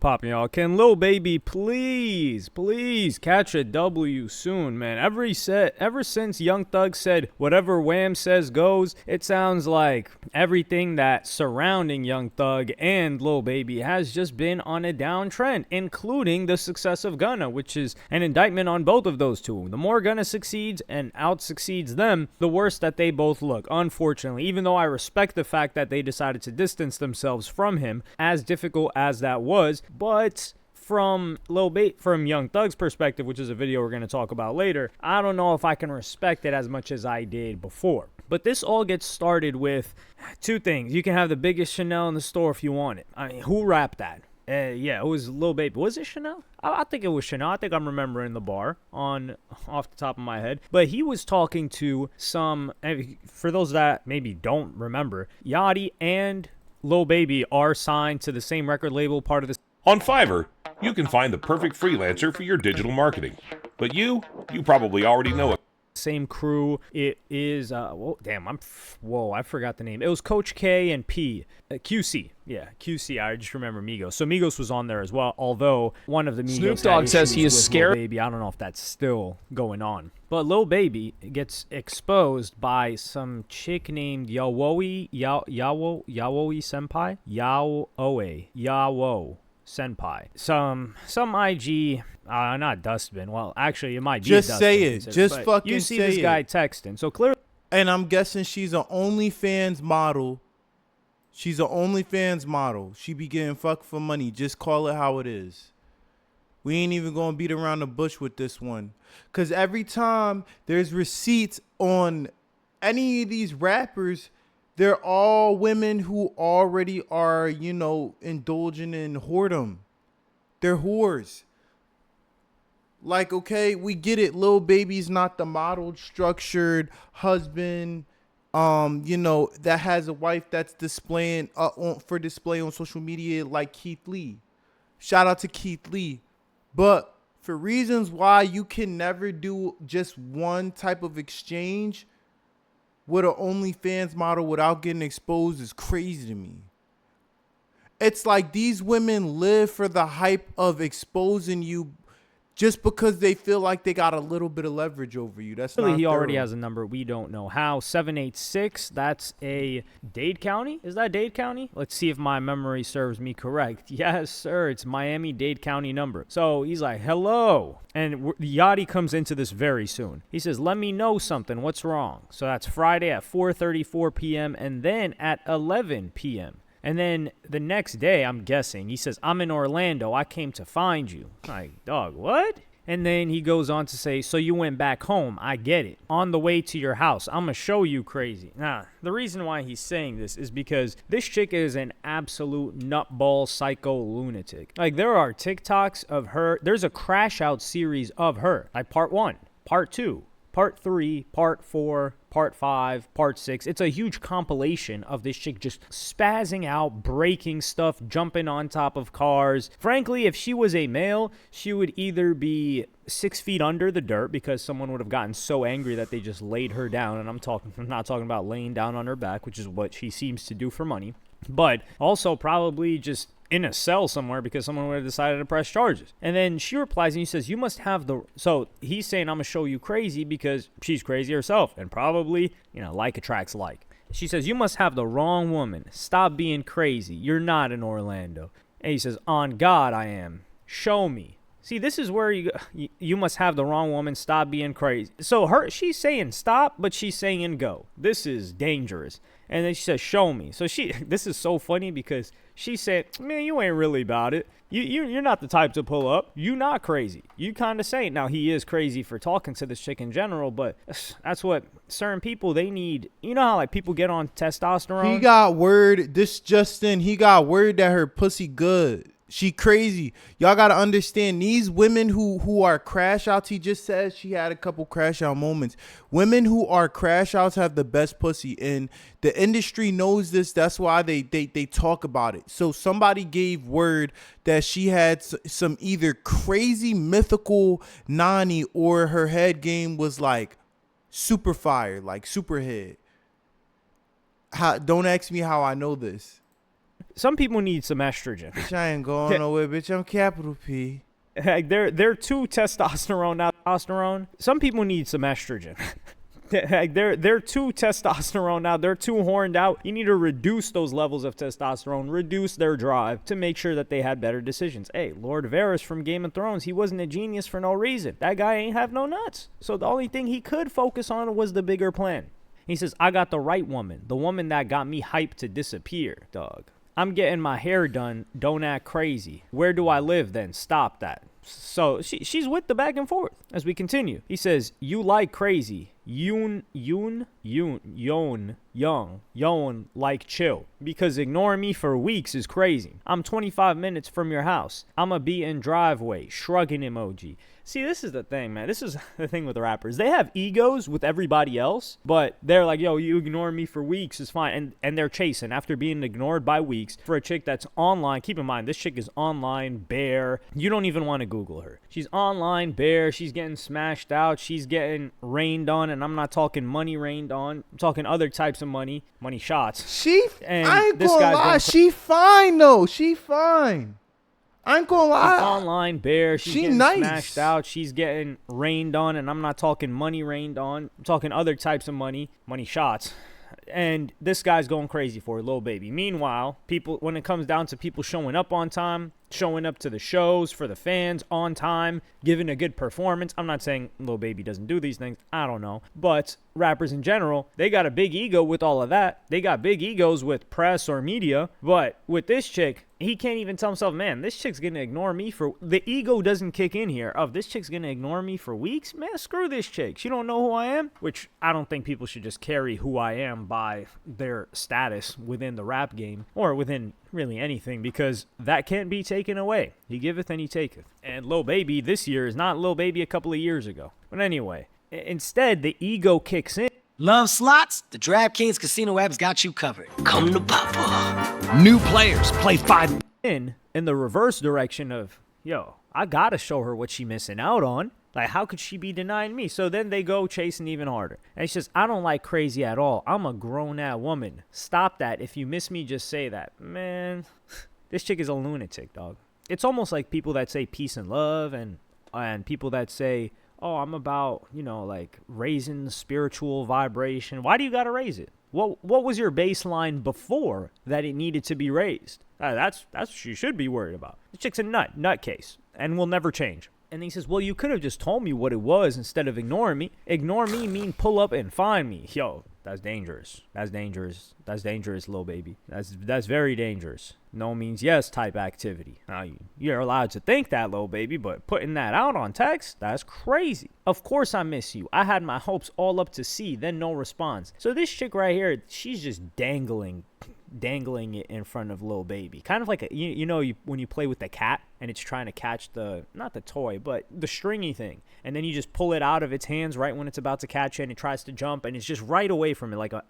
Popping, y'all. Can Lil Baby please catch a W soon, man? Ever since Young Thug said whatever Wham says goes, it sounds like everything that surrounding Young Thug and Lil Baby has just been on a downtrend, including the success of Gunna, which is an indictment on both of those two. The more Gunna succeeds and out succeeds them, the worse that they both look, unfortunately. Even though I respect the fact that they decided to distance themselves from him, as difficult as that was. But from Young Thug's perspective, which is a video we're going to talk about later, I don't know if I can respect it as much as I did before. But this all gets started with two things. You can have the biggest Chanel in the store if you want it. I mean, who rapped that? Yeah, it was Lil Baby. Was it Chanel? I think it was Chanel. I think I'm remembering the bar off the top of my head. But he was talking to some, for those that maybe don't remember, Yachty and Lil Baby are signed to the same record label, part of the. On Fiverr, you can find the perfect freelancer for your digital marketing. But you probably already know it. Same crew. It is I forgot the name. It was Coach K and P, QC. Yeah, QC. I just remember Migos. So Migos was on there as well. Although one of the Migos Snoop Dogg says he is scared. Lil Baby. I don't know if that's still going on. But Lil Baby gets exposed by some chick named Yawoe Senpai. Yawo Senpai. Some IG, not dustbin. Well, actually, it might be. Just a say it. dustbin, Just fucking you see say this it. guy texting. So clearly, And I'm guessing she's an OnlyFans model. She's an OnlyFans model. She be getting fucked for money. Just call it how it is. We ain't even gonna beat around the bush with this one. Cause every time there's receipts on any of these rappers, they're all women who already are, indulging in whoredom. They're whores. Like, okay, we get it. Lil Baby's not the modeled, structured husband, that has a wife that's displaying for display on social media like Keith Lee. Shout out to Keith Lee. But for reasons why you can never do just one type of exchange with an OnlyFans model without getting exposed is crazy to me. It's like these women live for the hype of exposing you just because they feel like they got a little bit of leverage over you. That's not he already thorough. has a number. We don't know how. 786. That's a Dade County. Is that Dade County? Let's see if my memory serves me correct. Yes, sir. It's Miami-Dade County number. So he's like, hello. And Yachty comes into this very soon. He says, let me know something. What's wrong? So that's Friday at 4:34 p.m. and then at 11 p.m. And then the next day, I'm guessing, he says, I'm in Orlando. I came to find you. Like, dog, what? And then he goes on to say, so you went back home. I get it. On the way to your house. I'm going to show you crazy. Nah, the reason why he's saying this is because this chick is an absolute nutball psycho lunatic. Like, there are TikToks of her. There's a crash out series of her. Like, part 1, part 2, part 3, part 4, part 5, part 6. It's a huge compilation of this chick just spazzing out, breaking stuff, jumping on top of cars. Frankly, if she was a male, she would either be 6 feet under the dirt because someone would have gotten so angry that they just laid her down. And I'm not talking about laying down on her back, which is what she seems to do for money. But also probably just in a cell somewhere because someone would have decided to press charges. And then she replies and he says, you must have the... So he's saying, I'm going to show you crazy because she's crazy herself. And probably, like attracts like. She says, you must have the wrong woman. Stop being crazy. You're not in Orlando. And he says, on God, I am. Show me. See, this is where you must have the wrong woman. Stop being crazy. So she's saying stop, but she's saying go. This is dangerous. And then she says, show me. So this is so funny because she said, man, you ain't really about it. You're not the type to pull up. You not crazy. You kind of saying. Now, he is crazy for talking to this chick in general, but that's what certain people, they need. You know how like people get on testosterone? He got word that her pussy good. She crazy. Y'all got to understand these women who are crash outs. He just says she had a couple crash out moments. Women who are crash outs have the best pussy, and the industry knows this. That's why they talk about it. So somebody gave word that she had some either crazy mythical nani or her head game was like super fire, like super head. Don't ask me how I know this. some people need some estrogen. Bitch, I ain't going nowhere, bitch. I'm capital P. Like they're too testosterone now. Testosterone. Some people need some estrogen. Like they're too testosterone now. They're too horned out. You need to reduce those levels of testosterone, reduce their drive to make sure that they had better decisions. Hey, Lord Varys from Game of Thrones, he wasn't a genius for no reason. That guy ain't have no nuts. So the only thing he could focus on was the bigger plan. He says, I got the right woman, the woman that got me hyped to disappear, dog. I'm getting my hair done. Don't act crazy. Where do I live then? Stop that. So she's with the back and forth as we continue. He says, you like crazy. Yoon, like chill. Because ignoring me for weeks is crazy. I'm 25 minutes from your house. I'ma be in driveway. Shrugging emoji. See, this is the thing, man. This is the thing with rappers. They have egos with everybody else, but they're like, yo, you ignore me for weeks is fine. And they're chasing after being ignored by weeks for a chick that's online. Keep in mind, this chick is online, bare. You don't even want to Google her. She's online, bare. She's getting smashed out. She's getting rained on. And I'm not talking money rained on. I'm talking other types of money shots. I ain't gonna lie. She fine, though. She fine. I ain't gonna lie. She's online, bare. She's getting nice. Smashed out. She's getting rained on, and I'm not talking money rained on. I'm talking other types of money shots. And this guy's going crazy for her, Lil Baby. Meanwhile, people, when it comes down to people showing up on time, showing up to the shows for the fans on time, giving a good performance. I'm not saying Lil Baby doesn't do these things. I don't know. But rappers in general, they got a big ego with all of that. They got big egos with press or media. But with this chick, he can't even tell himself, man, this chick's going to ignore me for... The ego doesn't kick in here of this chick's going to ignore me for weeks? Man, screw this chick. She don't know who I am? Which I don't think people should just carry who I am by their status within the rap game or within really anything, because that can't be taken away. He giveth and he taketh. And Lil Baby this year is not Lil Baby a couple of years ago. But anyway, instead, the ego kicks in. Love slots? The DraftKings Casino app's got you covered. Come to Papa. New players play 5 in the reverse direction of, yo, I gotta show her what she missing out on. Like, how could she be denying me? So then they go chasing even harder. And it's just, I don't like crazy at all. I'm a grown-ass woman. Stop that. If you miss me, just say that. Man, this chick is a lunatic, dog. It's almost like people that say peace and love and people that say, oh, I'm about, like raising the spiritual vibration. Why do you got to raise it? What was your baseline before that it needed to be raised? That's what you should be worried about. This chick's a nutcase and will never change. And he says, well, you could have just told me what it was instead of ignoring me. Ignore me mean pull up and find me. Yo, that's dangerous. That's dangerous. That's dangerous, Lil Baby. That's very dangerous. No means yes type activity. Now, you're allowed to think that, Lil Baby, but putting that out on text, that's crazy. Of course I miss you. I had my hopes all up to see, then no response. So this chick right here, she's just dangling it in front of Lil Baby, kind of like when you play with the cat and it's trying to catch not the toy but the stringy thing, and then you just pull it out of its hands right when it's about to catch it and it tries to jump and it's just right away from it, like a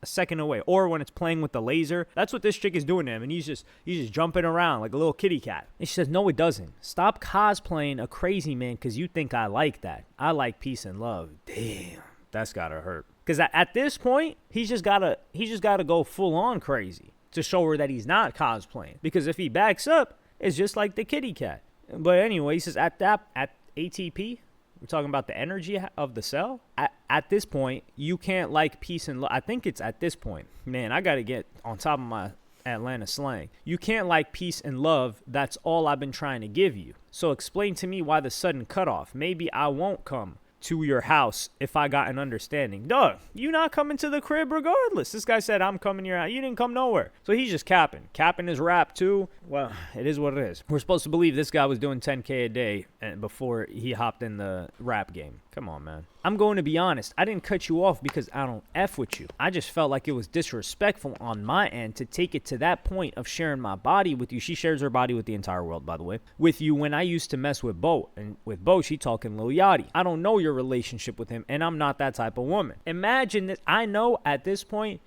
second away. Or when it's playing with the laser, that's what this chick is doing to him, and he's just jumping around like a little kitty cat. And she says, no, it doesn't. Stop cosplaying a crazy man because you think I like that. I like peace and love. Damn, that's gotta hurt. Because at this point, he's just gotta go full on crazy to show her that he's not cosplaying. Because if he backs up, it's just like the kitty cat. But anyway, he says at ATP, we're talking about the energy of the cell. At this point, you can't like peace and love. I think it's at this point. Man, I gotta get on top of my Atlanta slang. You can't like peace and love. That's all I've been trying to give you. So explain to me why the sudden cutoff. Maybe I won't come to your house if I got an understanding. Duh, you not coming to the crib regardless. This guy said, I'm coming to your house. You didn't come nowhere. So he's just capping his rap too. Well, it is what it is. We're supposed to believe this guy was doing 10K a day before he hopped in the rap game. Come on, man. I'm going to be honest. I didn't cut you off because I don't F with you. I just felt like it was disrespectful on my end to take it to that point of sharing my body with you. She shares her body with the entire world, by the way. With you when I used to mess with Bo. And with Bo, she talking Lil Yachty. I don't know your relationship with him, and I'm not that type of woman. Imagine this. I know at this point,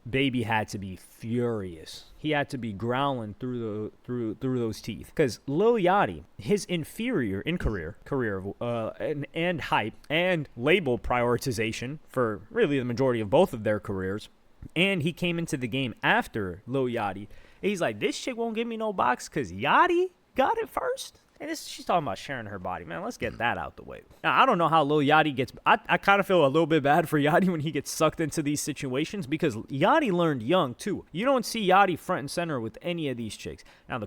Baby had to be furious. He had to be growling through those teeth, because Lil Yachty, his inferior in career and hype and label prioritization for really the majority of both of their careers, and he came into the game after Lil Yachty, He's like, this chick won't give me no box because Yachty got it first. And she's talking about sharing her body, man. Let's get that out the way. Now, I don't know how Lil Yachty gets. I kind of feel a little bit bad for Yachty when he gets sucked into these situations because Yachty learned young too. You don't see Yachty front and center with any of these chicks. Now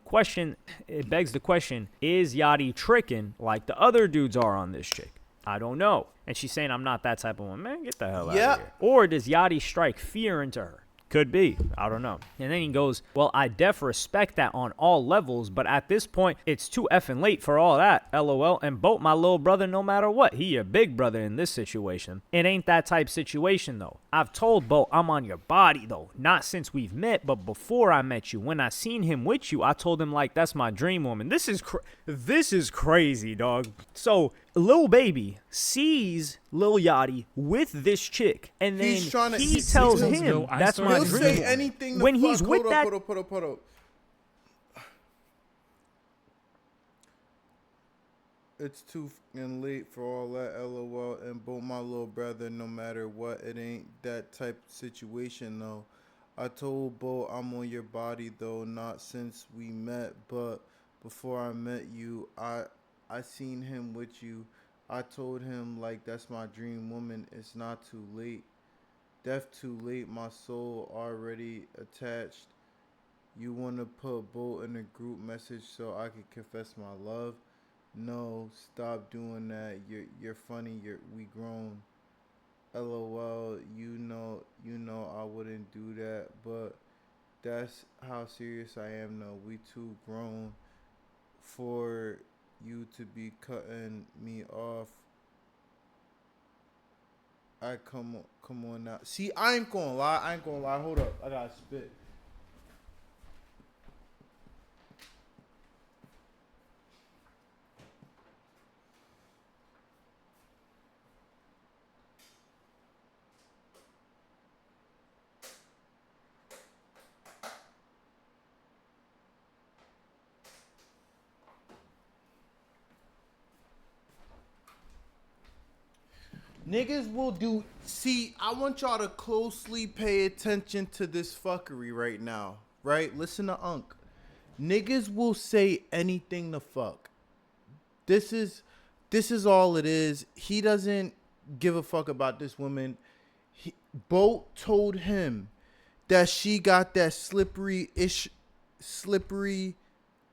it begs the question: is Yachty tricking like the other dudes are on this chick? I don't know. And she's saying I'm not that type of woman. Man, get the hell out of here. Or does Yachty strike fear into her? Could be. I don't know. And then he goes, well, I def respect that on all levels, but at this point, it's too effing late for all that, LOL. And Boat, my little brother, no matter what. He your big brother in this situation. It ain't that type situation, though. I've told Boat I'm on your body, though. Not since we've met, but before I met you. When I seen him with you, I told him, like, that's my dream woman. This is crazy, dog. So, Lil Baby sees Lil Yachty with this chick, and then he tells him that's my He'll dream say woman. anything When he's with that. Hold up. It's too fucking late for all that, LOL. And Both my little brother, no matter what, it ain't that type of situation, though. I told Bo I'm on your body, though, not since we met, but before I met you, I seen him with you. I told him, like, that's my dream woman. It's not too late. Def too late. My soul already attached. You want to put Bo in a group message so I can confess my love? No, stop doing that. You're funny. We grown. LOL. You know I wouldn't do that, but that's how serious I am. No, we too grown for you to be cutting me off. Come on now. See, I ain't gonna lie. Hold up. I gotta spit. Niggas will do. See, I want y'all to closely pay attention to this fuckery right now. Right? Listen to Unc. Niggas will say anything to fuck. This is all it is. He doesn't give a fuck about this woman. Boat told him that she got that slippery,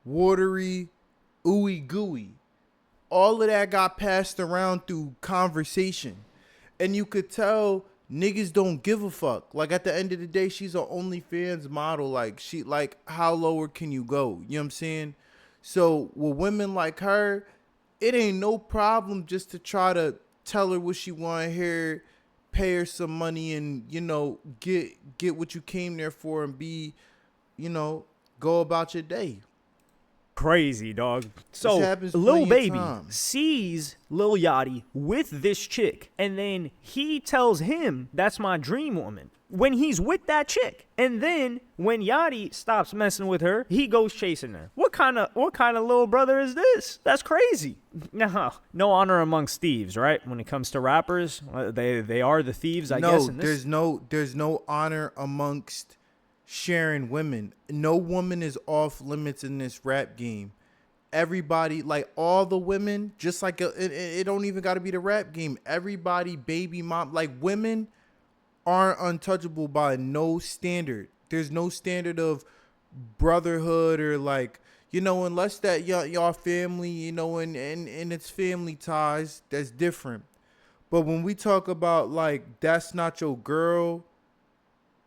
watery, ooey gooey. All of that got passed around through conversation. And you could tell niggas don't give a fuck. Like, at the end of the day, she's an OnlyFans model. Like, how lower can you go? You know what I'm saying? So, with women like her, it ain't no problem just to try to tell her what she want to hear, pay her some money, and, get what you came there for and be, go about your day. Crazy, dog. So Lil Baby sees Lil Yachty with this chick, and then he tells him that's my dream woman when he's with that chick. And then when Yachty stops messing with her, he goes chasing her. What kind of little brother is this? That's crazy. No honor amongst thieves, right? When it comes to rappers, they are the thieves, I guess. There's no honor amongst sharing women. No woman is off limits in this rap game. Everybody, like all the women, just like it don't even got to be the rap game. Everybody, baby mom, like women aren't untouchable by no standard. There's no standard of brotherhood or like, unless that y'all family, and it's family ties, that's different. But when we talk about like, that's not your girl,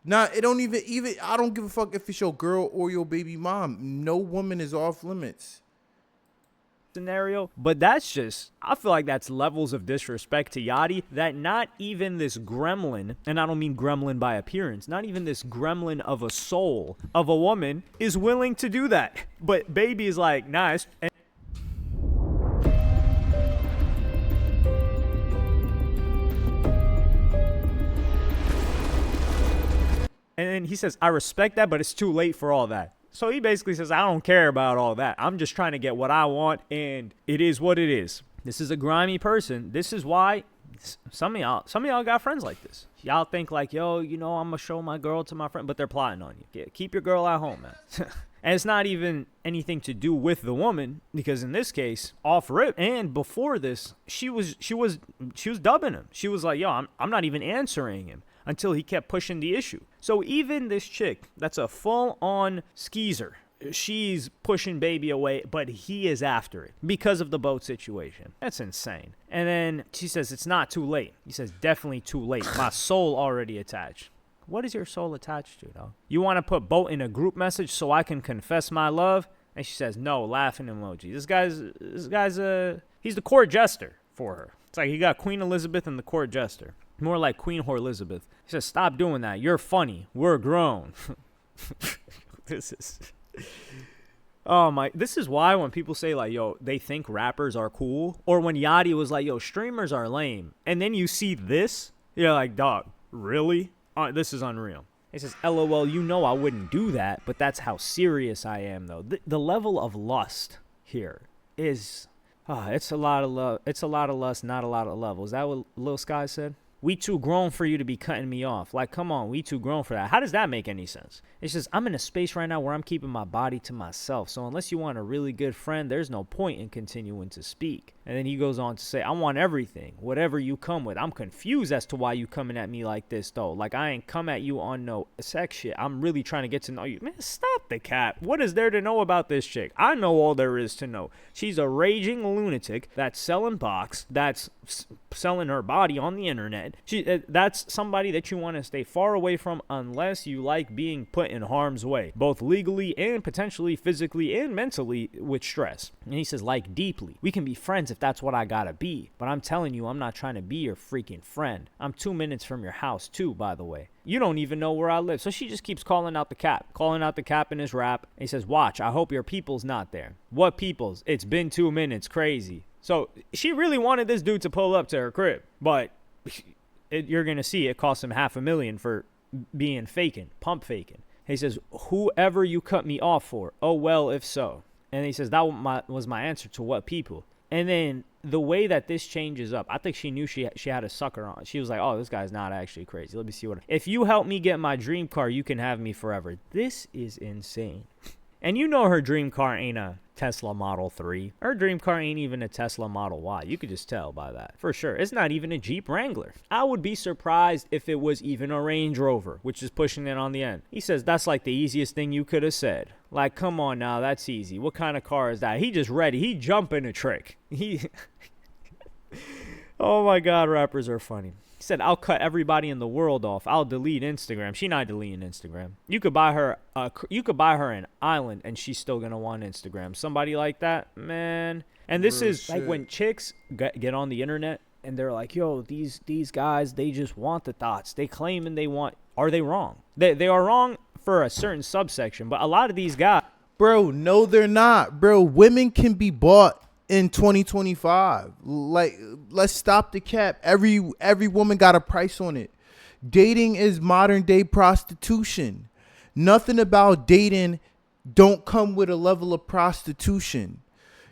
it don't even I don't give a fuck if it's your girl or your baby mom. No woman is off limits. Scenario, but that's just, I feel like that's levels of disrespect to Yachty that not even this gremlin, and I don't mean gremlin by appearance, not even this gremlin of a soul of a woman is willing to do that. But Baby is like, nice. And then he says, I respect that, but it's too late for all that. So he basically says, I don't care about all that. I'm just trying to get what I want, and it is what it is. This is a grimy person. This is why Some of y'all got friends like this. Y'all think like, yo, I'm gonna show my girl to my friend, but they're plotting on you. Yeah, keep your girl at home, man. And it's not even anything to do with the woman, because in this case, off rip and before this, she was dubbing him. She was like, yo, I'm not even answering him until he kept pushing the issue. So even this chick that's a full-on skeezer, she's pushing baby away, but he is after it because of the boat situation. That's insane. And then she says, it's not too late. He says, definitely too late. My soul already attached. What is your soul attached to, though? You want to put boat in a group message so I can confess my love? And she says, no, laughing emoji. This guy's he's the court jester for her. It's like he got Queen Elizabeth and the court jester. More like Queen Whore Elizabeth. He says, stop doing that. You're funny. We're grown. This is... Oh my, this is why when people say like, yo, they think rappers are cool, or when Yachty was like, yo, streamers are lame, and then you see this, you're like, dog, really? This is unreal. He says, LOL, I wouldn't do that, but that's how serious I am, though. The level of lust here is, it's a lot of love. It's a lot of lust, not a lot of love. Was that what Lil Sky said? We too grown for you to be cutting me off. Like, come on, we too grown for that. How does that make any sense? It's just, I'm in a space right now where I'm keeping my body to myself. So unless you want a really good friend, there's no point in continuing to speak. And then he goes on to say, I want everything, whatever you come with. I'm confused as to why you coming at me like this, though. Like, I ain't come at you on no sex shit. I'm really trying to get to know you. Man, stop the cap. What is there to know about this chick? I know all there is to know. She's a raging lunatic that's selling box, that's selling her body on the internet. That's somebody that you want to stay far away from unless you like being put in harm's way, both legally and potentially physically and mentally with stress. And he says, like, deeply. We can be friends if that's what I gotta be, but I'm telling you, I'm not trying to be your freaking friend. I'm 2 minutes from your house too, by the way. You don't even know where I live. So she just keeps calling out the cap in his rap. And he says, watch, I hope your people's not there. What people's? It's been 2 minutes. Crazy. So she really wanted this dude to pull up to her crib, but you're going to see it cost him $500,000 for being pump faking. He says, whoever you cut me off for, oh, well, if so. And he says, that was my answer to what people. And then the way that this changes up, I think she knew she had a sucker on. She was like, oh, this guy's not actually crazy. Let me see if you help me get my dream car, you can have me forever. This is insane. And her dream car ain't a Tesla Model 3. Her dream car ain't even a Tesla Model Y. You could just tell by that. For sure. It's not even a Jeep Wrangler. I would be surprised if it was even a Range Rover, which is pushing it on the end. He says that's like the easiest thing you could have said. Like, come on now, that's easy. What kind of car is that? He just ready. He jumping a trick. Oh my God, rappers are funny. He said, I'll cut everybody in the world off. I'll delete Instagram. She not deleting Instagram. You could buy her an island and she's still going to want Instagram. Somebody like that, man. And this is shit. Like when chicks get on the internet and they're like, yo, these guys, they just want the thoughts. They claim and they want. Are they wrong? They are wrong for a certain subsection. But a lot of these guys. Bro, no, they're not. Bro, women can be bought in 2025. Like, let's stop the cap. Every woman got a price on it. Dating is modern day prostitution. Nothing about dating don't come with a level of prostitution.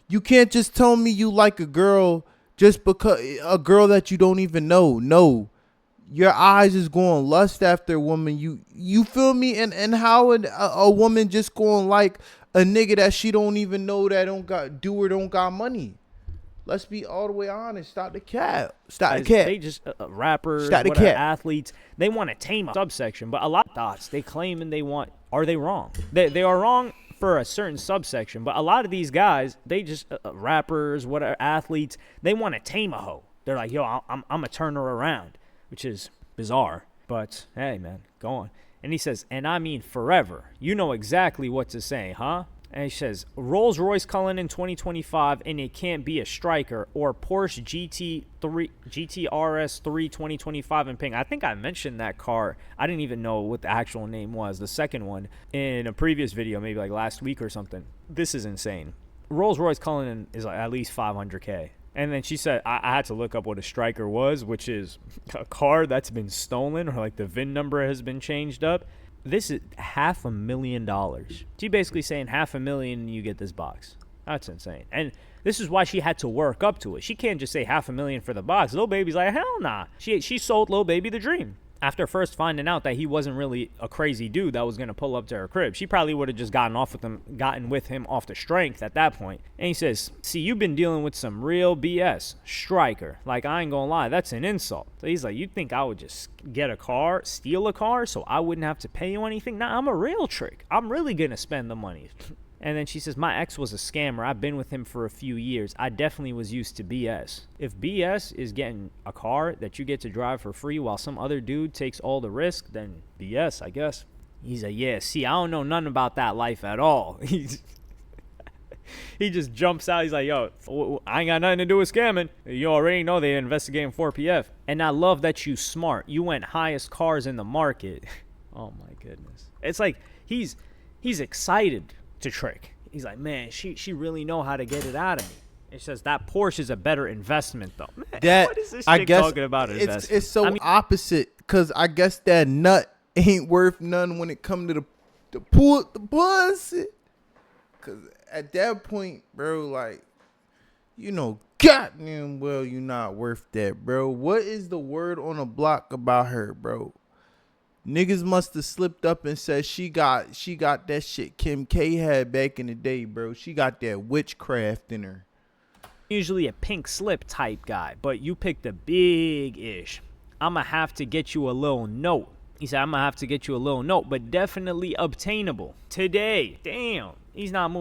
You can't just tell me you like a girl just because a girl that you don't even know. No, your eyes is going lust after a woman. You feel me? And how a woman just going like a nigga that she don't even know that don't got money. Let's be all the way honest. Stop the cap. Stop the cap. They just rappers, Stop the cap. Athletes. They want to tame a subsection, but a lot of thoughts they claim and they want. Are they wrong? They are wrong for a certain subsection, but a lot of these guys, they just rappers, whatever, athletes. They want to tame a hoe. They're like, yo, I'm gonna turn her around, which is bizarre. But hey, man, go on. And he says, and I mean forever. You know exactly what to say, huh? And he says, Rolls Royce Cullinan 2025, and it can't be a striker, or Porsche GTRS 3 2025 in pink. I think I mentioned that car. I didn't even know what the actual name was, the second one, in a previous video, maybe like last week or something. This is insane. Rolls Royce Cullinan is like at least $500K. And then she said, I had to look up what a striker was, which is a car that's been stolen or like the VIN number has been changed up. This is $500,000. She basically saying $500,000 and you get this box. That's insane. And this is why she had to work up to it. She can't just say $500,000 for the box. Lil Baby's like, hell nah. She sold Lil Baby the dream. After first finding out that he wasn't really a crazy dude that was going to pull up to her crib, she probably would have just gotten with him off the strength at that point. And he says, see, you've been dealing with some real BS. Striker. Like, I ain't gonna lie, that's an insult. So he's like, you think I would just get a car, steal a car, so I wouldn't have to pay you anything? Nah, I'm a real trick. I'm really gonna spend the money. And then she says, my ex was a scammer. I've been with him for a few years. I definitely was used to BS. If BS is getting a car that you get to drive for free while some other dude takes all the risk, then BS, I guess. He's like, yeah, see, I don't know nothing about that life at all. He just jumps out. He's like, yo, I ain't got nothing to do with scamming. You already know they're investigating 4PF. And I love that you smart. You went highest cars in the market. Oh, my goodness. It's like he's excited to trick. He's like, man, she really know how to get it out of me. It says that Porsche is a better investment, though. Man, what is this chick talking about investment? It's so opposite, because I guess that nut ain't worth none when it come to the pussy. Because at that point, bro, like, goddamn well you not worth that, bro. What is the word on the block about her, bro? Niggas must have slipped up and said she got that shit Kim K had back in the day, bro. She got that witchcraft in her. Usually a pink slip type guy, but you picked a big ish. I'ma have to get you a little note. He said, I'ma have to get you a little note, but definitely obtainable today. Damn. He's not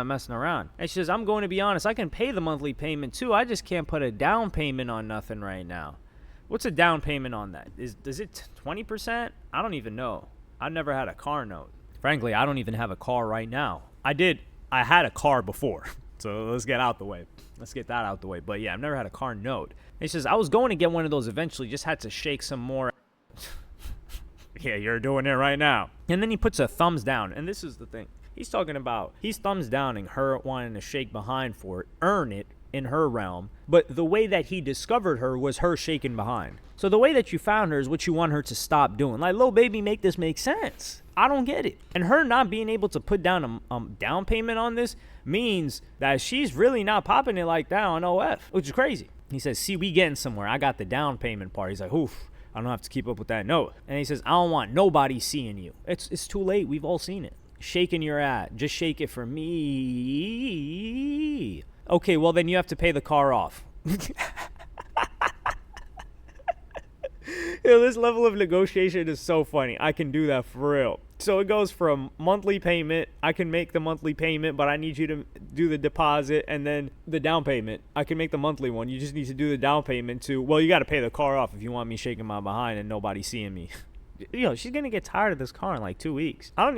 messing around. And she says, I'm going to be honest, I can pay the monthly payment too. I just can't put a down payment on nothing right now. What's a down payment on that? Is it 20%? I don't even know. I've never had a car note. Frankly, I don't even have a car right now. I had a car before. So let's get that out the way. But yeah, I've never had a car note. He says, I was going to get one of those eventually, just had to shake some more. Yeah, you're doing it right now. And then he puts a thumbs down. And this is the thing. He's talking about, he's thumbs downing her wanting to shake behind for it, earn it in her realm. But the way that he discovered her was her shaking behind. So the way that you found her is what you want her to stop doing. Like, Lil Baby, make this make sense. I don't get it. And her not being able to put down a down payment on this means that she's really not popping it like that on OF, which is crazy. He says, see, we getting somewhere. I got the down payment part. He's like, oof, I don't have to keep up with that note. And he says, I don't want nobody seeing you. It's too late. We've all seen it. Shaking your ass. Just shake it for me. Okay, well, then you have to pay the car off. Yo, this level of negotiation is so funny. I can do that for real. So it goes from monthly payment. I can make the monthly payment, but I need you to do the deposit and then the down payment. I can make the monthly one. You just need to do the down payment to, well, you got to pay the car off if you want me shaking my behind and nobody seeing me. She's going to get tired of this car in like 2 weeks. I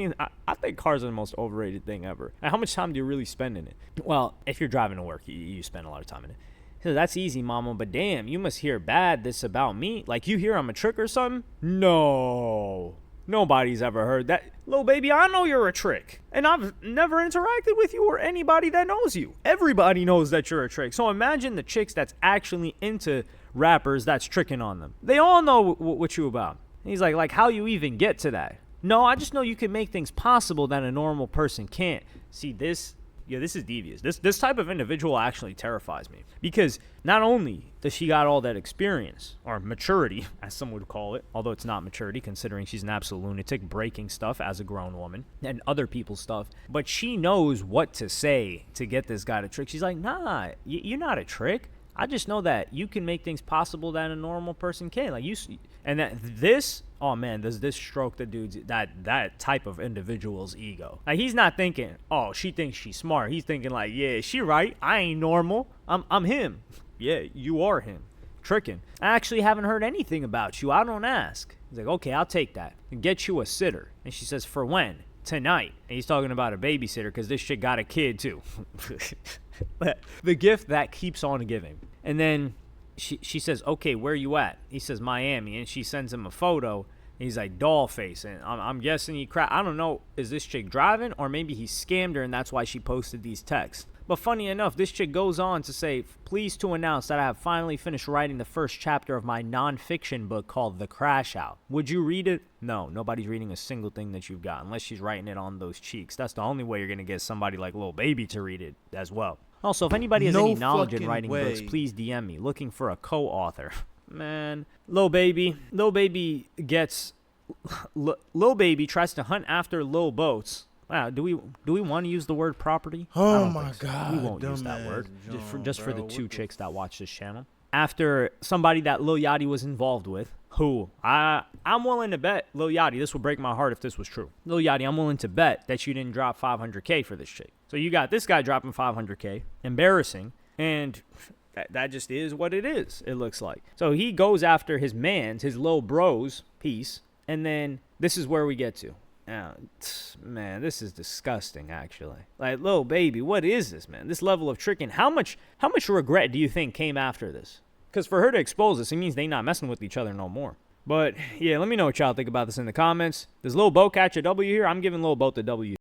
think cars are the most overrated thing ever. And how much time do you really spend in it? Well, if you're driving to work, you spend a lot of time in it. So that's easy, mama, but damn, you must hear bad this about me. Like, you hear I'm a trick or something? No. Nobody's ever heard that. Lil Baby, I know you're a trick. And I've never interacted with you or anybody that knows you. Everybody knows that you're a trick. So imagine the chicks that's actually into rappers that's tricking on them. They all know what you about. And he's like, how you even get to that? No, I just know you can make things possible that a normal person can't. See, this is devious. This type of individual actually terrifies me. Because not only does she got all that experience, or maturity, as some would call it, although it's not maturity considering she's an absolute lunatic breaking stuff as a grown woman and other people's stuff, but she knows what to say to get this guy to trick. She's like, nah, you're not a trick. I just know that you can make things possible that a normal person can. Like, and that this, oh man, does this stroke the dude's, that type of individual's ego. Like, he's not thinking, oh, she thinks she's smart. He's thinking like, yeah, she right. I ain't normal. I'm him. Yeah, you are him. Tricking. I actually haven't heard anything about you. I don't ask. He's like, okay, I'll take that. And get you a sitter. And she says, for when? Tonight. And he's talking about a babysitter because this shit got a kid too. The gift that keeps on giving. And then she says, okay, where you at? He says, Miami. And she sends him a photo. He's like, doll face. And I'm guessing I don't know, is this chick driving? Or maybe he scammed her and that's why she posted these texts. But funny enough, this chick goes on to say, pleased to announce that I have finally finished writing the first chapter of my nonfiction book called The Crash Out. Would you read it? No, nobody's reading a single thing that you've got unless she's writing it on those cheeks. That's the only way you're going to get somebody like Lil Baby to read it as well. Also, if anybody has No any knowledge in fucking writing books, way. please DM me, looking for a co-author. Man, Lil Baby tries to hunt after Lil Boats. Wow, do we want to use the word property? I Oh don't my think so. God, We won't use that dumbass word. John, Just for the bro. two What the chicks that watch this channel. After somebody that Lil Yachty was involved with, who I'm willing to bet, Lil Yachty, this would break my heart if this was true. Lil Yachty, I'm willing to bet that you didn't drop $500K for this chick. So you got this guy dropping $500K, embarrassing, and that just is what it is, it looks like. So he goes after his Lil Bros piece, and then this is where we get to. Man, this is disgusting, actually. Like, Lil Baby, what is this, man? This level of tricking. How much regret do you think came after this? Because for her to expose this, it means they not messing with each other no more. But, yeah, let me know what y'all think about this in the comments. Does Lil Bo catch a W here? I'm giving Lil Bo the W.